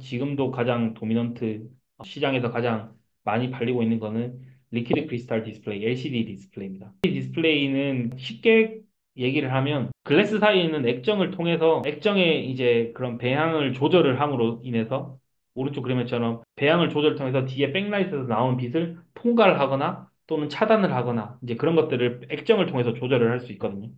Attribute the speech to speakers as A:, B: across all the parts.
A: 지금도 가장 도미넌트 시장에서 가장 많이 팔리고 있는 거는 리퀴드 크리스탈 디스플레이, LCD 디스플레이입니다. 이 디스플레이는 쉽게 얘기를 하면 글래스 사이에 있는 액정을 통해서 액정의 이제 그런 배양을 조절을 함으로 인해서 오른쪽 그림처럼 배양을 조절을 통해서 뒤에 백라이트에서 나오는 빛을 통과를 하거나 또는 차단을 하거나 이제 그런 것들을 액정을 통해서 조절을 할 수 있거든요.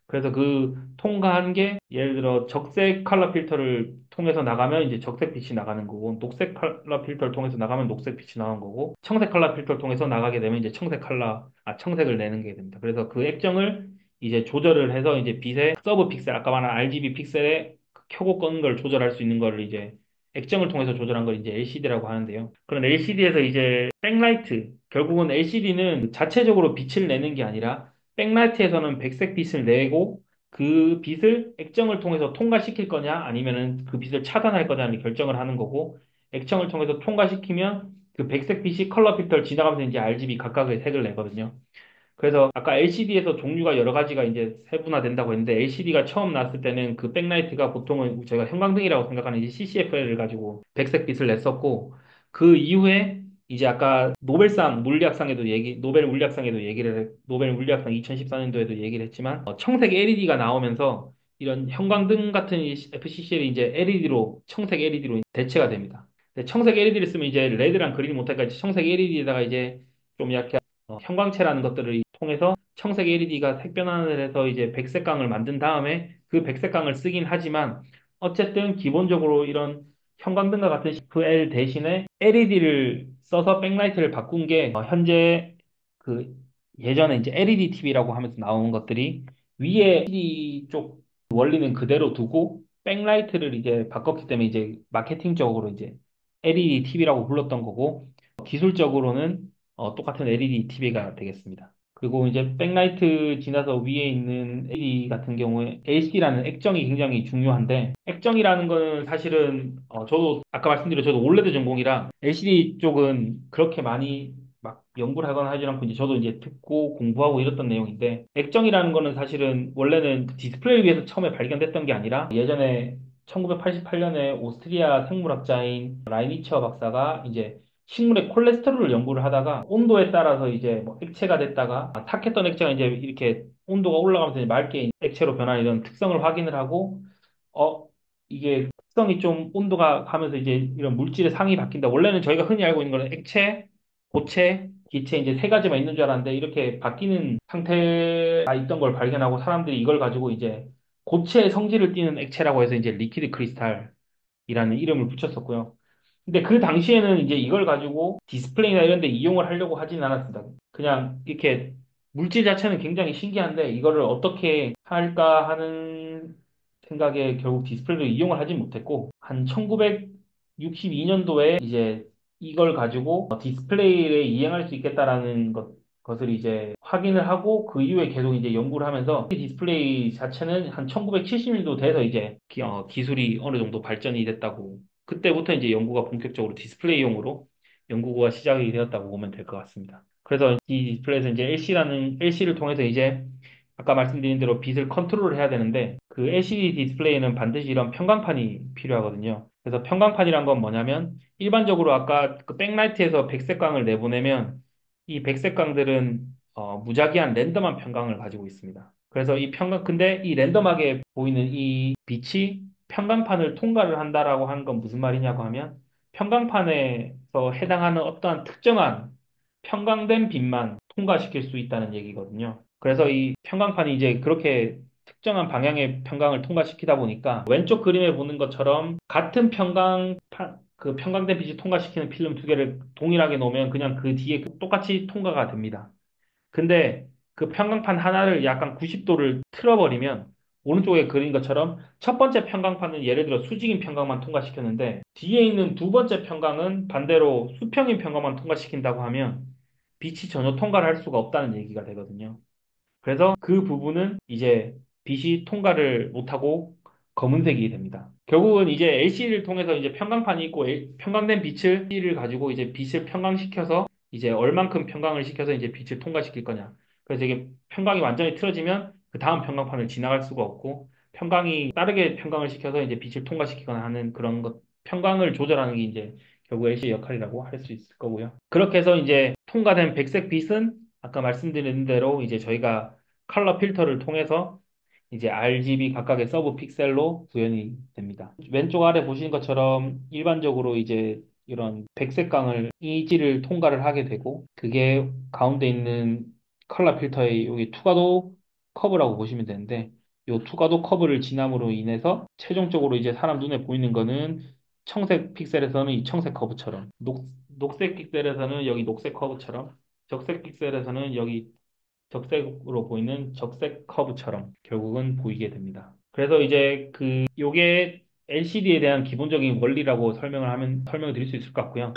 A: 그래서 그 통과한 게 예를 들어 적색 컬러 필터를 통해서 나가면 이제 적색 빛이 나가는 거고 녹색 컬러 필터를 통해서 나가면 녹색 빛이 나오는 거고 청색 컬러 필터를 통해서 나가게 되면 이제 청색을 내는 게 됩니다. 그래서 그 액정을 이제 조절을 해서 이제 빛의 서브 픽셀 아까 말한 RGB 픽셀에 켜고 끄는 걸 조절할 수 있는 거를 이제 액정을 통해서 조절한 걸 이제 LCD라고 하는데요. 그런 LCD에서 이제 백라이트 결국은 LCD는 자체적으로 빛을 내는 게 아니라 백라이트에서는 백색 빛을 내고 그 빛을 액정을 통해서 통과시킬 거냐 아니면은 그 빛을 차단할 거냐를 결정을 하는 거고 액정을 통해서 통과시키면 그 백색 빛이 컬러 필터를 지나가면서 이제 RGB 각각의 색을 내거든요. 그래서 아까 LCD에서 종류가 여러 가지가 이제 세분화된다고 했는데 LCD가 처음 나왔을 때는 그 백라이트가 보통은 저희가 형광등이라고 생각하는 이제 CCFL을 가지고 백색 빛을 냈었고 그 이후에 이제 아까 노벨 물리학상 2014년도에도 얘기를 했지만 청색 LED가 나오면서 이런 형광등 같은 이 FCCL이 이제 LED로 청색 LED로 대체가 됩니다. 근데 청색 LED를 쓰면 이제 레드랑 그린이 못하니까 청색 LED에다가 이제 좀 약간 형광체라는 것들을 통해서 청색 LED가 색변환을 해서 이제 백색광을 만든 다음에 그 백색광을 쓰긴 하지만 어쨌든 기본적으로 이런 형광등과 같은 CFL 대신에 LED를 써서 백라이트를 바꾼 게 현재 그 예전에 이제 LED TV라고 하면서 나온 것들이 위에 LED 쪽 원리는 그대로 두고 백라이트를 이제 바꿨기 때문에 이제 마케팅적으로 이제 LED TV라고 불렀던 거고 기술적으로는 똑같은 LED TV가 되겠습니다. 그리고 이제 백라이트 지나서 위에 있는 LED 같은 경우에 LCD라는 액정이 굉장히 중요한데 액정이라는 거는 사실은 저도 아까 말씀드린 저도 올레드 전공이라 LCD 쪽은 그렇게 많이 막 연구를 하거나 하지 않고 이제 저도 이제 듣고 공부하고 이랬던 내용인데 액정이라는 거는 사실은 원래는 디스플레이를 위해서 처음에 발견됐던 게 아니라 예전에 1988년에 오스트리아 생물학자인 라이니처 박사가 이제 식물의 콜레스테롤을 연구를 하다가 온도에 따라서 이제 뭐 액체가 됐다가 탁했던 액체가 이제 이렇게 온도가 올라가면서 이제 맑게 액체로 변하는 이런 특성을 확인을 하고 어 이게 특성이 좀 온도가 가면서 이제 이런 물질의 상이 바뀐다. 원래는 저희가 흔히 알고 있는 거는 액체, 고체, 기체 이제 세 가지만 있는 줄 알았는데 이렇게 바뀌는 상태가 있던 걸 발견하고 사람들이 이걸 가지고 이제 고체의 성질을 띠는 액체라고 해서 이제 리퀴드 크리스탈이라는 이름을 붙였었고요. 근데 그 당시에는 이제 이걸 가지고 디스플레이나 이런 데 이용을 하려고 하진 않았습니다. 그냥 이렇게 물질 자체는 굉장히 신기한데 이거를 어떻게 할까 하는 생각에 결국 디스플레이를 이용을 하진 못했고 한 1962년도에 이제 이걸 가지고 디스플레이에 이행할 수 있겠다라는 것을 이제 확인을 하고 그 이후에 계속 이제 연구를 하면서 이 디스플레이 자체는 한 1970년도 돼서 이제 기술이 어느 정도 발전이 됐다고 그때부터 이제 연구가 본격적으로 디스플레이용으로 연구가 시작이 되었다고 보면 될 것 같습니다. 그래서 이 디스플레이에서 이제 LC를 통해서 이제 아까 말씀드린 대로 빛을 컨트롤을 해야 되는데 그 LCD 디스플레이는 반드시 이런 편광판이 필요하거든요. 그래서 편광판이란 건 뭐냐면 일반적으로 아까 그 백라이트에서 백색광을 내보내면 이 백색광들은 무작위한 랜덤한 편광을 가지고 있습니다. 그래서 근데 이 랜덤하게 보이는 이 빛이 편광판을 통과를 한다라고 하는 건 무슨 말이냐고 하면 편광판에서 해당하는 어떠한 특정한 편광된 빛만 통과시킬 수 있다는 얘기거든요. 그래서 이 편광판이 이제 그렇게 특정한 방향의 편광을 통과시키다 보니까 왼쪽 그림에 보는 것처럼 같은 그 편광된 빛이 통과시키는 필름 두 개를 동일하게 놓으면 그냥 그 뒤에 똑같이 통과가 됩니다. 근데 그 편광판 하나를 약간 90도를 틀어버리면 오른쪽에 그린 것처럼 첫 번째 편광판은 예를 들어 수직인 편광만 통과시켰는데 뒤에 있는 두 번째 편광은 반대로 수평인 편광만 통과시킨다고 하면 빛이 전혀 통과를 할 수가 없다는 얘기가 되거든요. 그래서 그 부분은 이제 빛이 통과를 못하고 검은색이 됩니다. 결국은 이제 LCD를 통해서 이제 편광판이 있고 편광된 빛을 가지고 이제 빛을 편광시켜서 이제 얼만큼 편광을 시켜서 이제 빛을 통과시킬 거냐. 그래서 이게 편광이 완전히 틀어지면 그 다음 편광판을 지나갈 수가 없고 편광이 빠르게 편광을 시켜서 이제 빛을 통과시키거나 하는 그런 것 편광을 조절하는 게 이제 결국 LCD 역할이라고 할 수 있을 거고요. 그렇게 해서 이제 통과된 백색 빛은 아까 말씀드린 대로 이제 저희가 컬러 필터를 통해서 이제 RGB 각각의 서브 픽셀로 구현이 됩니다. 왼쪽 아래 보시는 것처럼 일반적으로 이제 이런 백색광을 이지를 통과를 하게 되고 그게 가운데 있는 컬러 필터의 여기 투과도 커브라고 보시면 되는데 이 투과도 커브를 지남으로 인해서 최종적으로 이제 사람 눈에 보이는 거는 청색 픽셀에서는 이 청색 커브처럼 녹색 픽셀에서는 여기 녹색 커브처럼 적색 픽셀에서는 여기 적색으로 보이는 적색 커브처럼 결국은 보이게 됩니다. 그래서 이제 요게 LCD에 대한 기본적인 원리라고 설명을 드릴 수 있을 것 같고요.